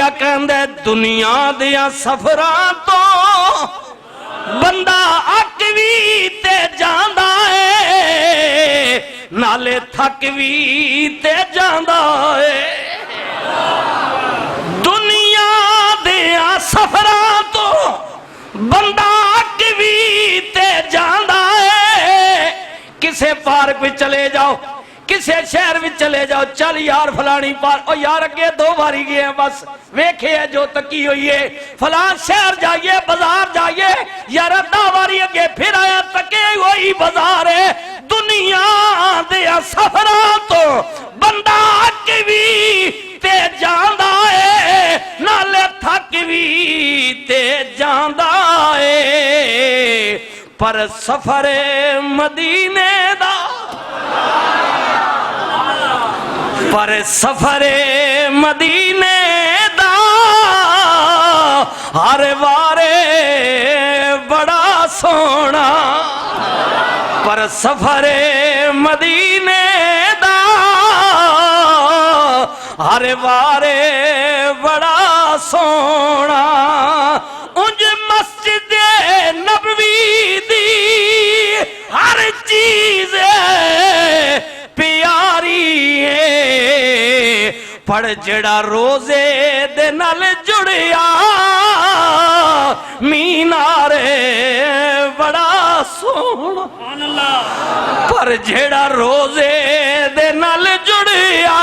پیا کہندے دنیا دیا سفراں تو بندہ اک وی تے جاندا ہے نالے تھک وی تے جاندا ہے دنیا دیا سفراں تو بندہ اک وی تے جاندا ہے کسے پارک بھی چلے جاؤ کسے شہر بھی چلے جاؤ چل یار فلانی پار او یار اگے 2 باری گئے ہیں بس ویکھے ہے جو تکی ہوئی ہے فلان شہر جائیے بازار جائیے یار 2 باری اگے پھر آیا تکے ہوئی بازار ہے دنیا دیا سفراں تو بندہ اک وی تے جاندا ہے نالے تھک وی تے جاندا ہے پر سفر مدینے دا پر سفر مدینے دا ہر وارے بڑا سونا پر سفر مدینے دا ہر وارے بڑا سونا انج مسجد نبوی دی ہر چیز پیاری ہے پڑھ جڑا روزے دے نال جڑیا مینار بڑا سونا پر جڑا روزے دے نال جڑیا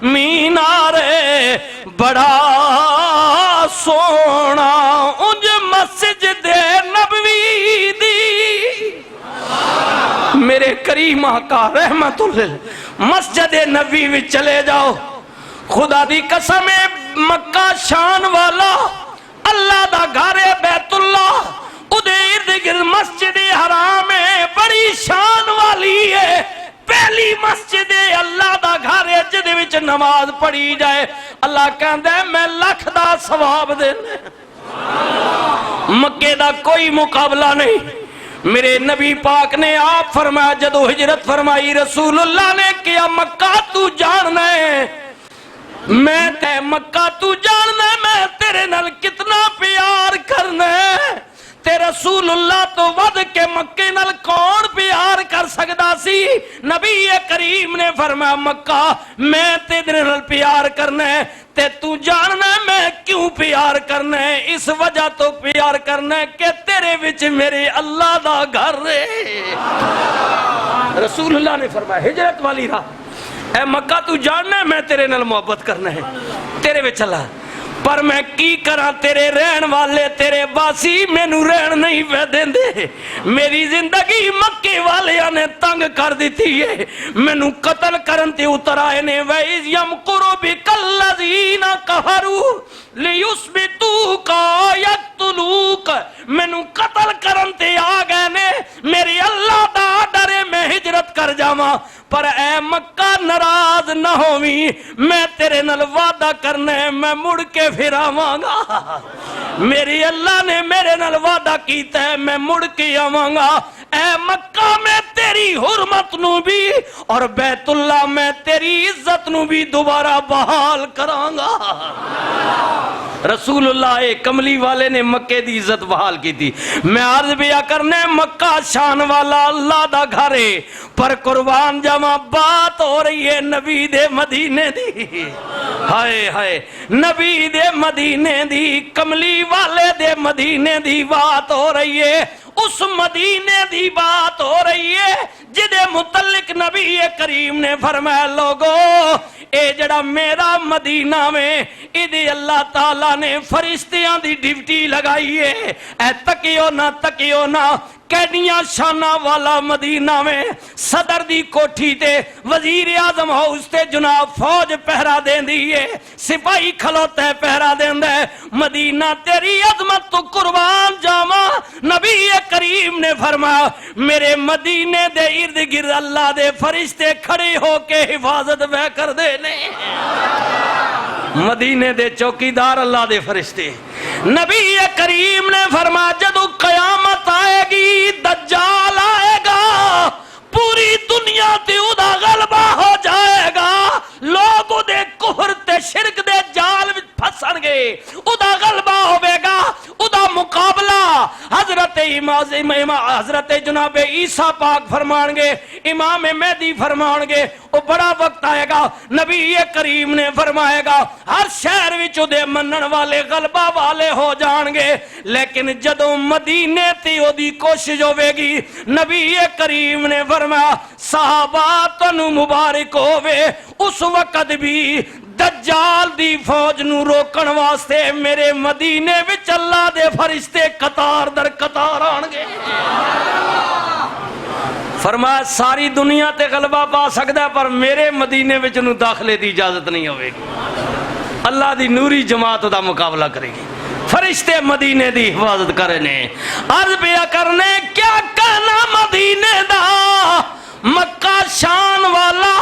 مینار بڑا سونا انج مسجد نبوی دی میرے کریم آقا رحمت اللہ مسجد نبی بھی چلے جاؤ خدا دی قسم مکہ شان والا اللہ دا گھر بیت اللہ ادھے ارد گرد مسجد حرام ہے بڑی شان والی ہے پہلی مسجد اللہ دا گھر ہے جدے وچ نماز پڑھی جائے اللہ کہندے میں لکھ دا ثواب دینے مکے دا کوئی مقابلہ نہیں میرے نبی پاک نے آپ فرمایا جدو ہجرت فرمائی رسول اللہ نے کیا مکہ تو جاننا ہے میں تے مکہ تو جاننا ہے میں تیرے نال کتنا پیار کرنا ہے تے رسول اللہ تو ود کے مکے نال کون پیار کر سکدا سی نبی کریم نے فرمایا مکہ میں تیرے نال پیار کرنا ہے تے تو جاننا ہے میں کیوں پیار کرنا ہے اس وجہ تو پیار کرنا ہے کہ تیرے وچ میرے اللہ دا گھر ہے رسول اللہ نے فرمایا ہجرت والی راہ اے مکہ تو جاننا ہے میں تیرے نال محبت کرنا ہے تیرے وچ اللہ پر میں کی کراں تیرے رہن والے تیرے باسی مینوں رہن نہیں پہ دیندے میری زندگی مکے والیاں نے تنگ کر دیتی ہے مینوں قتل کرن تے اتر آئے نے وَإِذْ يَمْكُرُ بِكَ الَّذِينَ كَفَرُوا لِيُثْبِتُوكَ يَقْتُلُوكَ مینوں قتل کرن تے آ گئے نے میری اللہ دا ڈرے میں ہجرت کر جاواں پر اے مکہ ناراض نہ ہوویں میں تیرے نال وعدہ کرنا ہے میں مڑ کے پھر آواں گا میری اللہ نے میرے نال وعدہ کیتا ہے میں مڑ کے آواں گا اے مکہ میں تیری حرمت نو بھی اور بیت اللہ میں تیری عزت نو بھی دوبارہ بحال کراں گا رسول اللہ کملی والے نے مکے دی عزت بحال کی تھی میں عرض بیا کرنے مکہ شان والا اللہ دا گھرے پر قربان جمع بات ہو رہی ہے نبی دے مدینے دی ہائے ہائے نبی دے مدینے دی کملی والے دے مدینے دی بات ہو رہی ہے اس مدینے دی بات ہو رہی ہے جدے متعلق نبی کریم نے فرمایا لوگو اے جڑا میرا مدینہ میں ادھے اللہ تعالیٰ نے فرشتیاں دی ڈیوٹی لگائی ہے اے تکیو نہ کیڈیاں شانہ والا مدینہ میں صدر دی کوٹھی تے وزیر اعظم ہاؤس تے جناب فوج پہرا دین دیئے سپاہی کھلوتے پہرا دین دے مدینہ تیری عظمت تو قربان جاما نبی کریم نے فرمایا میرے مدینے دے ارد گرد اللہ دے فرشتے کھڑے ہو کے حفاظت بہ کر دینے مدینے دے چوکیدار اللہ دے فرشتے نبی کریم نے فرمایا جدو قیامت آئے گی دجال آئے گا پوری دنیا تے ادا غلبہ ہو جائے گا لوگ دے کفر تے شرک حضرت جناب عیسیٰ پاک فرمان گے، امام مہدی فرمان گے، وہ بڑا وقت آئے گا نبی کریم نے فرمائے گا ہر شہر وچ دے منن والے غلبہ والے ہو جان گے، لیکن جدوں مدینے تے او دی کوشش ہوے گی، نبی کریم نے فرمایا صحابہ تنو مبارک ہووے، اس وقت بھی دجال دی فوج نو روکن واسطے میرے مدینے وچ اللہ دے فرشتے قطار در قطار آن گے۔ فرمایا ساری دنیا تے غلبہ پا سکتا ہے پر میرے مدینے وچ نو داخلے دی اجازت نہیں ہوئے گی، اللہ دی نوری جماعت دا مقابلہ کرے گی، فرشتے مدینے دی حفاظت کرنے۔ عرض بیا کرنے کیا کہنا مدینے دا، مکہ شان والا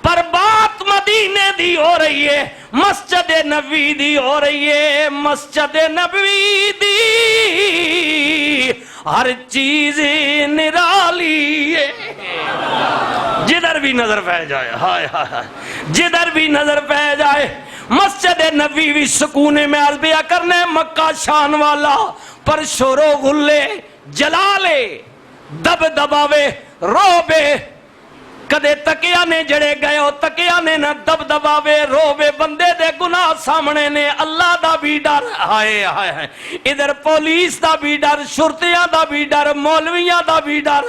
پر بات مدینے دی ہو رہی ہے، مسجد نبوی دی ہو رہی ہے، مسجد نبوی دی ہر چیز نرالی ہے، جدھر بھی نظر پہ جائے، ہائے ہائے جدھر بھی نظر پہ جائے مسجد نبوی بھی سکون میں۔ عرض بیا کرنے مکہ شان والا پر شور و غلے جلالے دب دباوے روبے، کدے تکیا نے جڑے گئے ہو تکیا نے نہ دب دباوے روبے، بندے دے گناہ سامنے نے اللہ دا بھی ڈر، ہائے ہائے ہائے ادھر پولیس دا بھی ڈر، شرطیاں دا بھی ڈر، مولویاں دا بھی ڈر،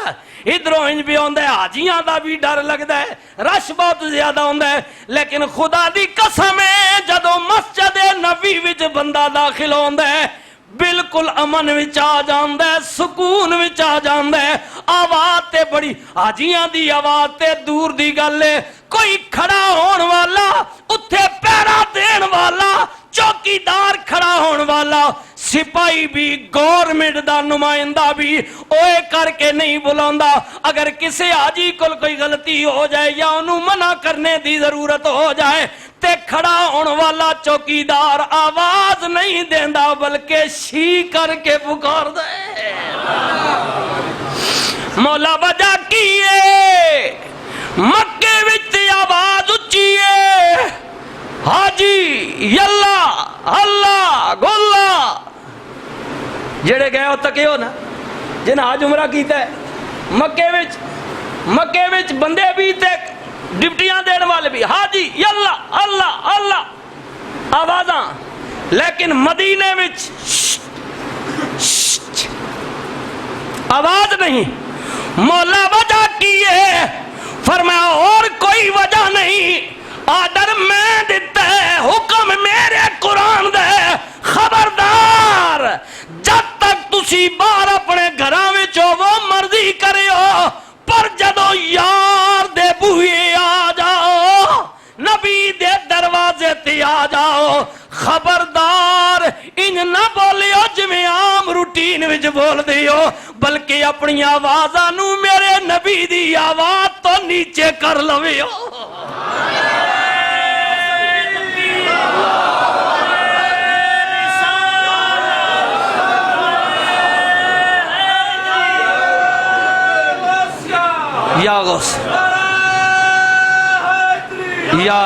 ادھروں انج بھی ہوندہ ہے حاجیاں دا بھی ڈر لگتا ہے، رش بہت زیادہ ہوندہ ہے، لیکن خدا دی قسم ہے جدو مسجد نبی وچ بندہ داخل ہوندہ ہے بالکل امن وچ آ جاندا ہے، سکون وچ آ جاندا ہے، آواز تے بڑی حاجیاں دی آواز تے دور دی گل ہے، کوئی کھڑا ہون والا اتھے پیرا دین والا چوکیدار کھڑا ہون والا سپاہی بھی گورنمنٹ دا نمائندہ بھی اوے کر کے نہیں بلاندا، اگر کسی حاجی کو کوئی غلطی ہو جائے یا انہوں منع کرنے دی ضرورت ہو جائے تے کھڑا ہون والا چوکیدار آواز نہیں دیندا بلکہ شی کر کے پکار دے، مولا وجہ کیے مکے وچ آواز اچھی ہے، حاجی یلا اللہ گولا جڑے گئے ہو تکے ہو نا جن حج عمرہ کیتا ہے مکے وچ بندے بھی تے ڈپٹیاں دین والے بھی حاجی یلا اللہ اللہ آوازاں، لیکن مدینے وچ آواز نہیں، مولا وجہ کی ہے، فرمایا اور کوئی وجہ نہیں، آڈر میں دیتا ہے، حکم میرے قرآن دے، خبردار جب تک تسی باہر اپنے گھراں وچ وہ مرضی کرے ہو، پر جدو یار دے بوئے آ جاؤ نبی دے دروازے تے آ جاؤ، خبردار انج نہ بولیو جویں عام روٹین وچ بول دیو، بلکہ اپنی آوازاں نو میرے نبی دی آواز تو نیچے کر لویو۔ یا غوث یا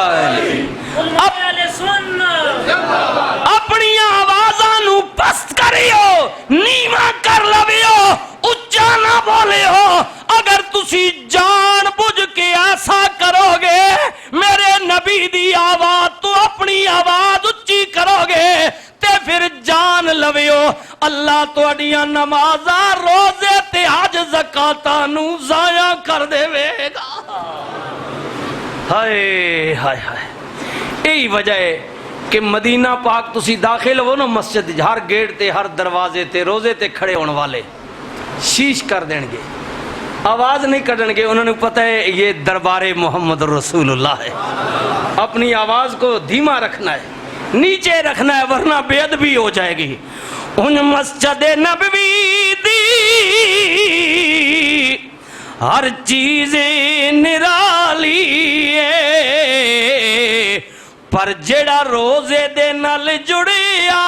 اپنی آوازاں نو پست کریو، نیواں کر لویو، اچھا نہ بولیو، اگر تسی جان بوجھ کے ایسا کرو گے میرے نبی دی آواز تو اپنی آواز اچھی کرو گے تے پھر جان لویو اللہ تواڈیاں نمازاں روزے تے حج زکاتاں نو ضائع کر دے گا۔ ہائے ہائے ہائے یہی وجہ ہے کہ مدینہ پاک تسی داخل ہو نا مسجد ہر گیٹ تے ہر دروازے تے روزے تے کھڑے ہونے والے شیش کر دیں گے، آواز نہیں کڈن گے، انہوں نے پتہ ہے یہ دربار محمد رسول اللہ ہے، اپنی آواز کو دھیما رکھنا ہے، نیچے رکھنا ہے ورنہ بے ادبی ہو جائے گی۔ ان مسجد نبوی دی ہر چیز نرالی ہے، پر جڑا روزے دے نال جڑیا